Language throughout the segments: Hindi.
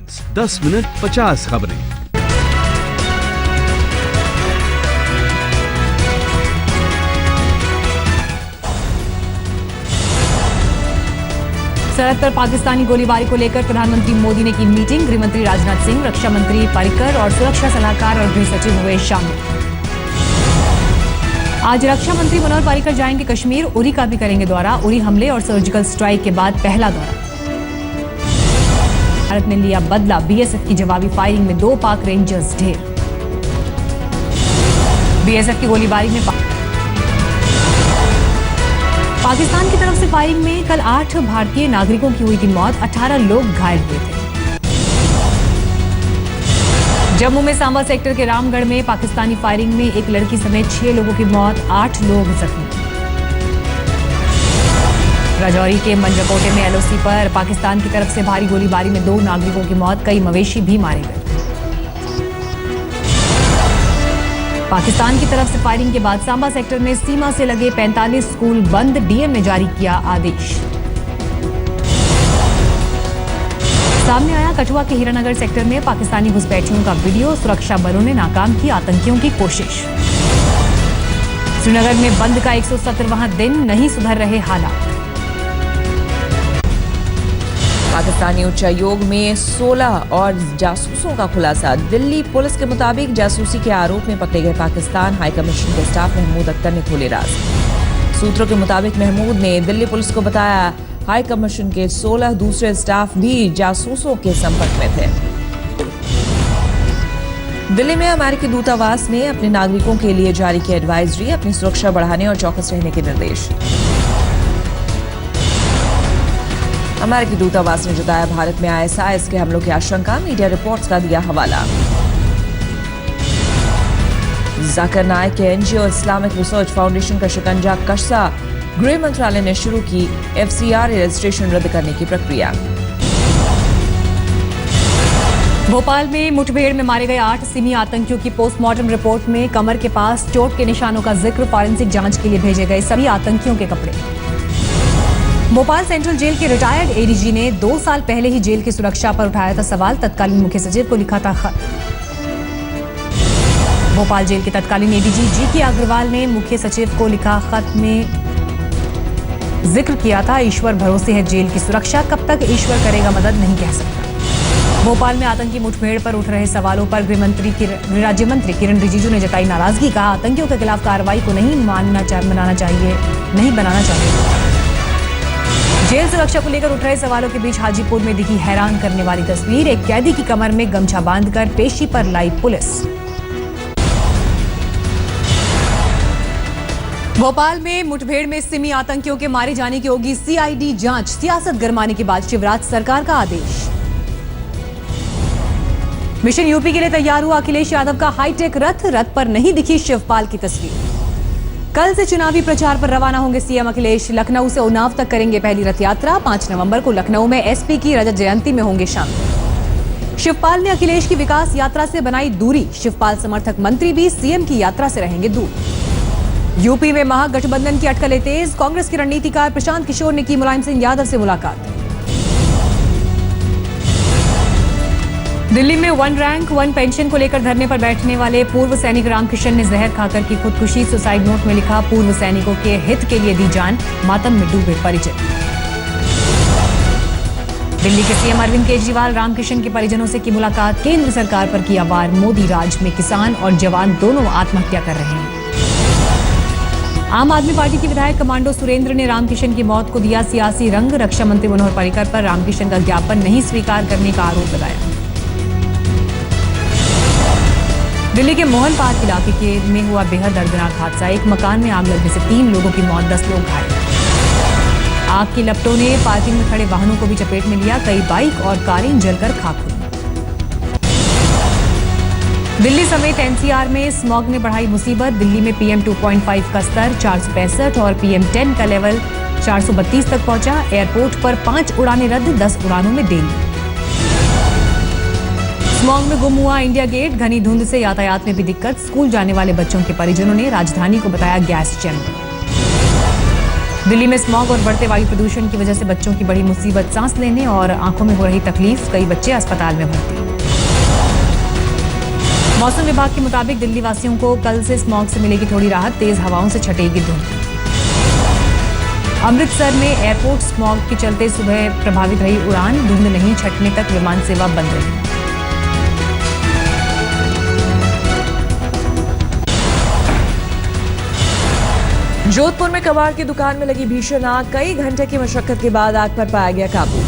हेडलाइंस 10 मिनट 50 खबरें। सरहद पर पाकिस्तानी गोलीबारी को लेकर प्रधानमंत्री मोदी ने की मीटिंग। गृहमंत्री राजनाथ सिंह, रक्षा मंत्री पर्रिकर और सुरक्षा सलाहकार और गृह सचिव हुए शामिल। आज रक्षा मंत्री मनोहर पर्रिकर जाएंगे कश्मीर, उरी का भी करेंगे दौरा। उरी हमले और सर्जिकल स्ट्राइक के बाद पहला दौरा। भारत ने लिया बदला, बीएसएफ की जवाबी फायरिंग में 2 पाक रेंजर्स ढेर। बीएसएफ की गोलीबारी में पाकिस्तान की तरफ से फायरिंग में कल 8 भारतीय नागरिकों की हुई थी मौत, 18 लोग घायल हुए थे। जम्मू में सांबा सेक्टर के रामगढ़ में पाकिस्तानी फायरिंग में एक लड़की समेत 6 लोगों की मौत, 8 लोग जख्मी। राजौरी के मंजरकोटे में एलओसी पर पाकिस्तान की तरफ से भारी गोलीबारी में 2 नागरिकों की मौत, कई मवेशी भी मारे गए। पाकिस्तान की तरफ से फायरिंग के बाद सांबा सेक्टर में सीमा से लगे 45 स्कूल बंद, डीएम ने जारी किया आदेश। सामने आया कठुआ के हीरानगर सेक्टर में पाकिस्तानी घुसपैठियों का वीडियो, सुरक्षा बलों ने नाकाम की आतंकियों की कोशिश। श्रीनगर में बंद का 117वां दिन, नहीं सुधर रहे हालात। पाकिस्तानी उच्चायोग में 16 और जासूसों का खुलासा। दिल्ली पुलिस के मुताबिक जासूसी के आरोप में पकड़े गए पाकिस्तान हाई कमीशन के स्टाफ महमूद अख्तर ने खोले राज। सूत्रों के मुताबिक महमूद ने दिल्ली पुलिस को बताया हाई कमीशन के 16 दूसरे स्टाफ भी जासूसों के संपर्क में थे। दिल्ली में अमेरिकी दूतावास ने अपने नागरिकों के लिए जारी की एडवाइजरी, अपनी सुरक्षा बढ़ाने और चौकस रहने के निर्देश। अमेरिकी दूतावास ने जताया भारत में आईएसआईएस के हमलों की आशंका, मीडिया रिपोर्ट्स का दिया हवाला। जाकिर नाइक के एनजीओ इस्लामिक रिसर्च फाउंडेशन का शिकंजा कसा, गृह मंत्रालय ने शुरू की एफसीआर रजिस्ट्रेशन रद्द करने की प्रक्रिया। भोपाल में मुठभेड़ में मारे गए 8 सिमी आतंकियों की पोस्टमार्टम रिपोर्ट में कमर के पास चोट के निशानों का जिक्र, फॉरेंसिक जांच के लिए भेजे गए सभी आतंकियों के कपड़े। भोपाल सेंट्रल जेल के रिटायर्ड एडीजी ने 2 साल पहले ही जेल की सुरक्षा पर उठाया था सवाल, तत्कालीन मुख्य सचिव को लिखा था खत। भोपाल जेल के तत्कालीन एडीजी जीके अग्रवाल ने मुख्य सचिव को लिखा खत में जिक्र किया था, ईश्वर भरोसे है जेल की सुरक्षा, कब तक ईश्वर करेगा मदद नहीं कह सकता। भोपाल में आतंकी मुठभेड़ पर उठ रहे सवालों पर गृह राज्य मंत्री किरण रिजिजू ने जताई नाराजगी, कहा आतंकियों के खिलाफ कार्रवाई को नहीं बनाना चाहिए। जेल सुरक्षा को लेकर उठ रहे सवालों के बीच हाजीपुर में दिखी हैरान करने वाली तस्वीर, एक कैदी की कमर में गमछा बांधकर पेशी पर लाई पुलिस। भोपाल में मुठभेड़ में सिमी आतंकियों के मारे जाने की होगी सीआईडी जांच, सियासत गरमाने के बाद शिवराज सरकार का आदेश। मिशन यूपी के लिए तैयार हुआ अखिलेश यादव का हाईटेक रथ पर नहीं दिखी शिवपाल की तस्वीर। कल से चुनावी प्रचार पर रवाना होंगे सीएम अखिलेश, लखनऊ से उन्नाव तक करेंगे पहली रथ यात्रा। 5 नवंबर को लखनऊ में एसपी की रजत जयंती में होंगे शामिल। शिवपाल ने अखिलेश की विकास यात्रा से बनाई दूरी, शिवपाल समर्थक मंत्री भी सीएम की यात्रा से रहेंगे दूर। यूपी में महागठबंधन की अटकलें तेज, कांग्रेस के रणनीतिकार प्रशांत किशोर ने की मुलायम सिंह यादव से मुलाकात। दिल्ली में 1 रैंक 1 पेंशन को लेकर धरने पर बैठने वाले पूर्व सैनिक रामकिशन ने जहर खाकर की खुदकुशी, सुसाइड नोट में लिखा पूर्व सैनिकों के हित के लिए दी जान, मातम में डूबे परिजन। दिल्ली के सीएम अरविंद केजरीवाल रामकिशन के परिजनों से की मुलाकात, केंद्र सरकार पर किया वार, मोदी राज में किसान और जवान दोनों आत्महत्या कर रहे हैं। आम आदमी पार्टी की विधायक कमांडो सुरेंद्र ने रामकिशन की मौत को दिया सियासी रंग, रक्षा मंत्री मनोहर पर्रिकर पर रामकिशन का ज्ञापन नहीं स्वीकार करने का आरोप लगाया। दिल्ली के मोहन पार्क इलाके में हुआ बेहद दर्दनाक हादसा, एक मकान में आग लगने से 3 लोगों की मौत, 10 लोग घायल। आग की लपटों ने पार्किंग में खड़े वाहनों को भी चपेट में लिया, कई बाइक और कारें जलकर खाक हुई। दिल्ली समेत एनसीआर में स्मॉग ने बढ़ाई मुसीबत, दिल्ली में PM 2.5 का स्तर 465 और PM 10 का लेवल 432 तक पहुंचा। एयरपोर्ट पर 5 उड़ानें रद्द, 10 उड़ानों में देरी। स्मॉग में गुम हुआ इंडिया गेट, घनी धुंध से यातायात में भी दिक्कत, स्कूल जाने वाले बच्चों के परिजनों ने राजधानी को बताया गैस चैम्बर। दिल्ली में स्मॉग और बढ़ते वायु प्रदूषण की वजह से बच्चों की बड़ी मुसीबत, सांस लेने और आंखों में हो रही तकलीफ, कई बच्चे अस्पताल में भर्ती। मौसम विभाग के मुताबिक दिल्ली वासियों को कल से स्मॉग से मिलेगी थोड़ी राहत, तेज हवाओं से छटेगी धुंध। अमृतसर में एयरपोर्ट स्मॉग के चलते सुबह प्रभावित रही उड़ान, धुंध नहीं छटने तक विमान सेवा बंद रही। जोधपुर में कबाड़ की दुकान में लगी भीषण आग, कई घंटे की मशक्कत के बाद आग पर पाया गया काबू।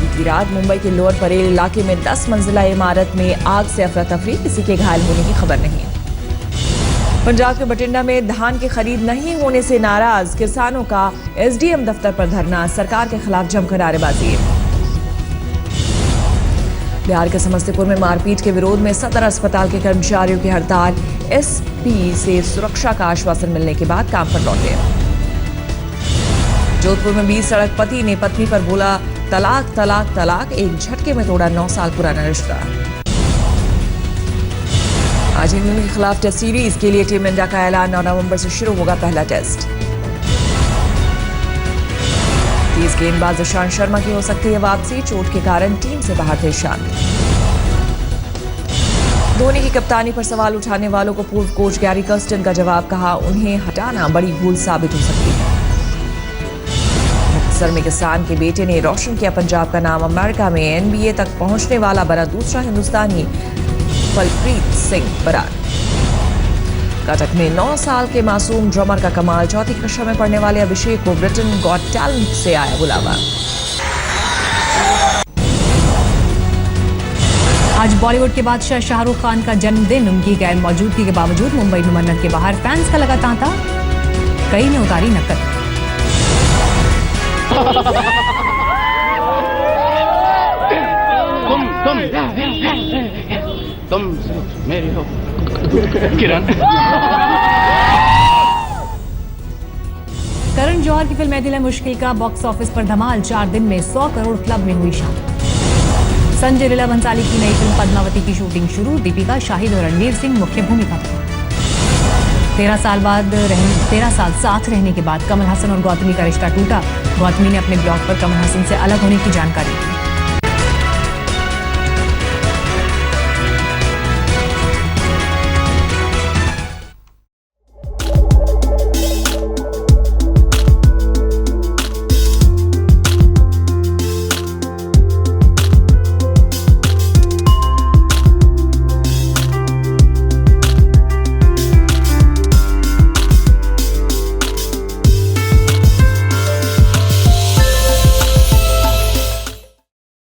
बीती रात मुंबई के लोअर परेल इलाके में 10 मंजिला इमारत में आग से अफरा तफरी, किसी के घायल होने की खबर नहीं। पंजाब के बठिंडा में धान की खरीद नहीं होने से नाराज किसानों का एसडीएम दफ्तर पर धरना, सरकार के खिलाफ जमकर नारेबाजी। बिहार के समस्तीपुर में मारपीट के विरोध में सदर अस्पताल के कर्मचारियों की हड़ताल, एसपी से सुरक्षा का आश्वासन मिलने के बाद काम पर लौटे। जोधपुर में 20 सड़क पति ने पत्नी पर बोला तलाक तलाक तलाक, एक झटके में तोड़ा 9 साल पुराना रिश्ता। आज इंग्लैंड के खिलाफ टेस्ट सीरीज के लिए टीम इंडिया का ऐलान, 9 नवंबर से शुरू होगा पहला टेस्ट। तेज गेंदबाज ईशांत शर्मा की हो सकती है वापसी, चोट के कारण टीम से बाहर थे ईशांत। धोनी की कप्तानी पर सवाल उठाने वालों को पूर्व कोच गैरी कर्स्टन का जवाब, कहा उन्हें हटाना बड़ी भूल साबित हो सकती है। अमृतसर में किसान के बेटे ने रोशन किया पंजाब का नाम, अमेरिका में एनबीए तक पहुंचने वाला बना दूसरा हिंदुस्तानी फलप्रीत सिंह बरार। कटक में 9 साल के मासूम ड्रमर का कमाल, 4वीं कक्षा में पढ़ने वाले अभिषेक को ब्रिटेन गॉट टैलेंट से आया बुलावा। आज बॉलीवुड के बादशाह शाहरुख खान का जन्मदिन, उनकी गैर मौजूदगी के बावजूद मुंबई में मंदिर के बाहर फैंस का लगा तांता, कई ने उतारी नकद। तुम सिर्फ मेरे हो किरण। करण जौहर की फिल्म ए दिल है मुश्किल का बॉक्स ऑफिस पर धमाल, 4 दिन में 100 करोड़ क्लब में हुई शामिल। संजय लीला भंसाली की नई फिल्म पद्मावती की शूटिंग शुरू, दीपिका, शाहिद और रणवीर सिंह मुख्य भूमिका में। 13 साल साथ रहने के बाद कमल हसन और गौतमी का रिश्ता टूटा, गौतमी ने अपने ब्लॉग पर कमल हसन से अलग होने की जानकारी दी।